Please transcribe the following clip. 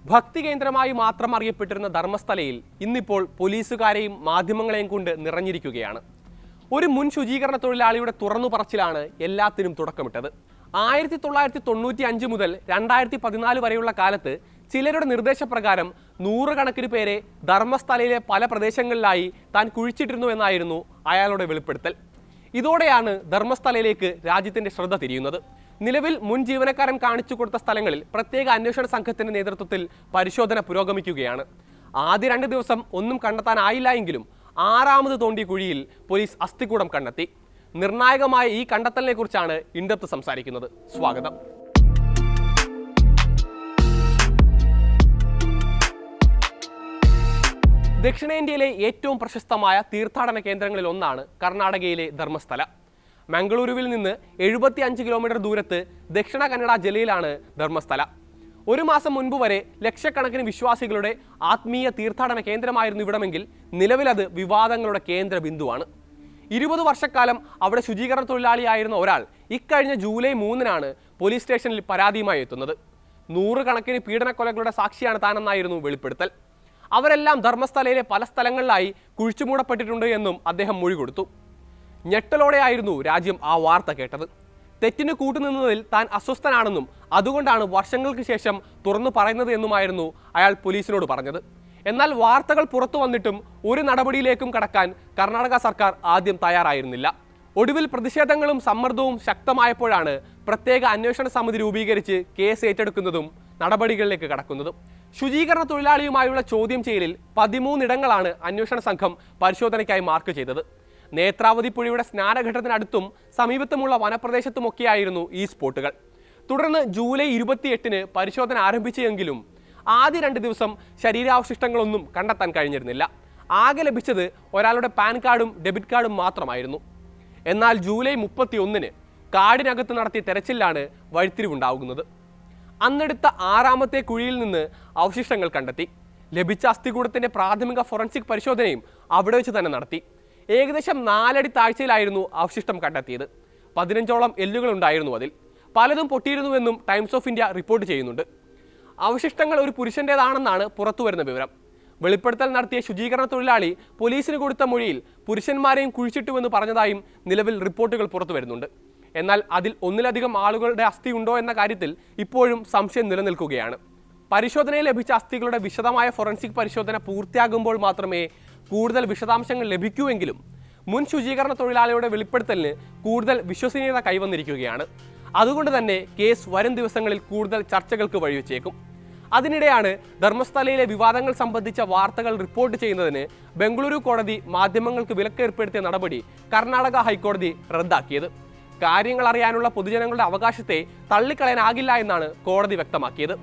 ഭക്തി കേന്ദ്രമായി മാത്രം അറിയപ്പെട്ടിരുന്ന ധർമ്മസ്ഥലയിൽ ഇന്നിപ്പോൾ പോലീസുകാരെയും മാധ്യമങ്ങളെയും കൊണ്ട് നിറഞ്ഞിരിക്കുകയാണ്. ഒരു മുൻ ശുചീകരണ തൊഴിലാളിയുടെ തുറന്നു പറച്ചിലാണ് എല്ലാത്തിനും തുടക്കമിട്ടത്. 1995 മുതൽ 2014 വരെയുള്ള കാലത്ത് ചിലരുടെ നിർദ്ദേശപ്രകാരം നൂറുകണക്കിന് പേരെ ധർമ്മസ്ഥലയിലെ പല പ്രദേശങ്ങളിലായി താൻ കുഴിച്ചിട്ടിരുന്നു എന്നായിരുന്നു അയാളുടെ വെളിപ്പെടുത്തൽ. ഇതോടെയാണ് ധർമ്മസ്ഥലയിലേക്ക് രാജ്യത്തിന്റെ ശ്രദ്ധ തിരിയുന്നത്. നിലവിൽ മുൻ ജീവനക്കാരൻ കാണിച്ചു കൊടുത്ത സ്ഥലങ്ങളിൽ പ്രത്യേക അന്വേഷണ സംഘത്തിന്റെ നേതൃത്വത്തിൽ പരിശോധന പുരോഗമിക്കുകയാണ്. ആദ്യ 2 ദിവസം ഒന്നും കണ്ടെത്താനായില്ല എങ്കിലും 6ാമത് തോണ്ടിയ കുഴിയിൽ പോലീസ് അസ്ഥികൂടം കണ്ടെത്തി. നിർണായകമായ ഈ കണ്ടെത്തലിനെ കുറിച്ചാണ് ഇൻഡെപ്ത് സംസാരിക്കുന്നത്. സ്വാഗതം. ദക്ഷിണേന്ത്യയിലെ ഏറ്റവും പ്രശസ്തമായ തീർത്ഥാടന കേന്ദ്രങ്ങളിൽ ഒന്നാണ് കർണാടകയിലെ ധർമ്മസ്ഥല. മംഗളൂരുവിൽ നിന്ന് 75 കിലോമീറ്റർ ദൂരത്ത് ദക്ഷിണ കന്നഡ ജില്ലയിലാണ് ധർമ്മസ്ഥല. 1 മാസം മുൻപ് വരെ ലക്ഷക്കണക്കിന് വിശ്വാസികളുടെ ആത്മീയ തീർത്ഥാടന കേന്ദ്രമായിരുന്നു ഇവിടമെങ്കിൽ നിലവിൽ അത് വിവാദങ്ങളുടെ കേന്ദ്ര ബിന്ദുവാണ്. 20 വർഷക്കാലം അവിടെ ശുചീകരണ തൊഴിലാളിയായിരുന്ന ഒരാൾ ഇക്കഴിഞ്ഞ ജൂലൈ 3-നാണ് പോലീസ് സ്റ്റേഷനിൽ പരാതിയുമായി എത്തുന്നത്. 100 കണക്കിന് പീഡനക്കൊലകളുടെ സാക്ഷിയാണ് താനെന്നായിരുന്നു വെളിപ്പെടുത്തൽ. അവരെല്ലാം ധർമ്മസ്ഥലയിലെ പല സ്ഥലങ്ങളിലായി കുഴിച്ചുമൂടപ്പെട്ടിട്ടുണ്ട് എന്നും അദ്ദേഹം മൊഴി കൊടുത്തു. ഞെട്ടലോടെയായിരുന്നു രാജ്യം ആ വാർത്ത കേട്ടത്. തെറ്റിന് കൂട്ടുനിന്നതിൽ താൻ അസ്വസ്ഥനാണെന്നും അതുകൊണ്ടാണ് വർഷങ്ങൾക്ക് ശേഷം തുറന്നു പറയുന്നത് എന്നുമായിരുന്നു അയാൾ പോലീസിനോട് പറഞ്ഞത്. എന്നാൽ വാർത്തകൾ പുറത്തു വന്നിട്ടും ഒരു നടപടിയിലേക്കും കടക്കാൻ കർണാടക സർക്കാർ ആദ്യം തയ്യാറായിരുന്നില്ല. ഒടുവിൽ പ്രതിഷേധങ്ങളും സമ്മർദ്ദവും ശക്തമായപ്പോഴാണ് പ്രത്യേക അന്വേഷണ സമിതി രൂപീകരിച്ച് കേസ് ഏറ്റെടുക്കുന്നതും നടപടികളിലേക്ക് കടക്കുന്നതും. ശുചീകരണ തൊഴിലാളിയുമായുള്ള ചോദ്യം ചെയ്യലിൽ 13 ഇടങ്ങളാണ് അന്വേഷണ സംഘം പരിശോധനയ്ക്കായി മാർക്ക് ചെയ്തത്. നേത്രാവതി പുഴയുടെ സ്നാനഘട്ടത്തിനടുത്തും സമീപത്തുമുള്ള വനപ്രദേശത്തുമൊക്കെയായിരുന്നു ഈ സ്പോട്ടുകൾ. തുടർന്ന് ജൂലൈ 28-ന് പരിശോധന ആരംഭിച്ചെങ്കിലും ആദ്യ 2 ദിവസം ശരീരാവശിഷ്ടങ്ങളൊന്നും കണ്ടെത്താൻ കഴിഞ്ഞിരുന്നില്ല. ആകെ ലഭിച്ചത് ഒരാളുടെ പാൻ കാർഡും ഡെബിറ്റ് കാർഡും മാത്രമായിരുന്നു. എന്നാൽ ജൂലൈ 31-ന് കാടിനകത്ത് നടത്തിയ തെരച്ചിലാണ് വഴിത്തിരിവുണ്ടാകുന്നത്. അന്നെടുത്ത 6ാമത്തെ കുഴിയിൽ നിന്ന് അവശിഷ്ടങ്ങൾ കണ്ടെത്തി. ലഭിച്ച അസ്ഥികൂടത്തിന്റെ പ്രാഥമിക ഫോറൻസിക് പരിശോധനയും അവിടെ വെച്ച് തന്നെ നടത്തി. ഏകദേശം 4 അടി താഴ്ചയിലായിരുന്നു അവശിഷ്ടം കണ്ടെത്തിയത്. 15ഓളം എല്ലുകൾ ഉണ്ടായിരുന്നു. അതിൽ പലതും പൊട്ടിയിരുന്നുവെന്നും ടൈംസ് ഓഫ് ഇന്ത്യ റിപ്പോർട്ട് ചെയ്യുന്നുണ്ട്. അവശിഷ്ടങ്ങൾ ഒരു പുരുഷൻ്റേതാണെന്നാണ് പുറത്തുവരുന്ന വിവരം. വെളിപ്പെടുത്തൽ നടത്തിയ ശുചീകരണ തൊഴിലാളി പോലീസിന് കൊടുത്ത മൊഴിയിൽ പുരുഷന്മാരെയും കുഴിച്ചിട്ടുവെന്ന് പറഞ്ഞതായും നിലവിൽ റിപ്പോർട്ടുകൾ പുറത്തു വരുന്നുണ്ട്. എന്നാൽ അതിൽ ഒന്നിലധികം ആളുകളുടെ അസ്ഥി ഉണ്ടോ എന്ന കാര്യത്തിൽ ഇപ്പോഴും സംശയം നിലനിൽക്കുകയാണ്. പരിശോധനയിൽ ലഭിച്ച അസ്ഥികളുടെ വിശദമായ ഫോറൻസിക് പരിശോധന പൂർത്തിയാകുമ്പോൾ മാത്രമേ കൂടുതൽ വിശദാംശങ്ങൾ ലഭിക്കൂവെങ്കിലും മുൻ ശുചീകരണ തൊഴിലാളിയുടെ വെളിപ്പെടുത്തലിന് കൂടുതൽ വിശ്വസനീയത കൈവന്നിരിക്കുകയാണ്. അതുകൊണ്ട് തന്നെ കേസ് വരും ദിവസങ്ങളിൽ കൂടുതൽ ചർച്ചകൾക്ക് വഴിവെച്ചേക്കും. അതിനിടെയാണ് ധർമ്മസ്ഥലയിലെ വിവാദങ്ങൾ സംബന്ധിച്ച വാർത്തകൾ റിപ്പോർട്ട് ചെയ്യുന്നതിന് ബംഗളൂരു കോടതി മാധ്യമങ്ങൾക്ക് വിലക്കേർപ്പെടുത്തിയ നടപടി കർണാടക ഹൈക്കോടതി റദ്ദാക്കിയത്. കാര്യങ്ങൾ അറിയാനുള്ള പൊതുജനങ്ങളുടെ അവകാശത്തെ തള്ളിക്കളയാനാകില്ല എന്നാണ് കോടതി വ്യക്തമാക്കിയത്.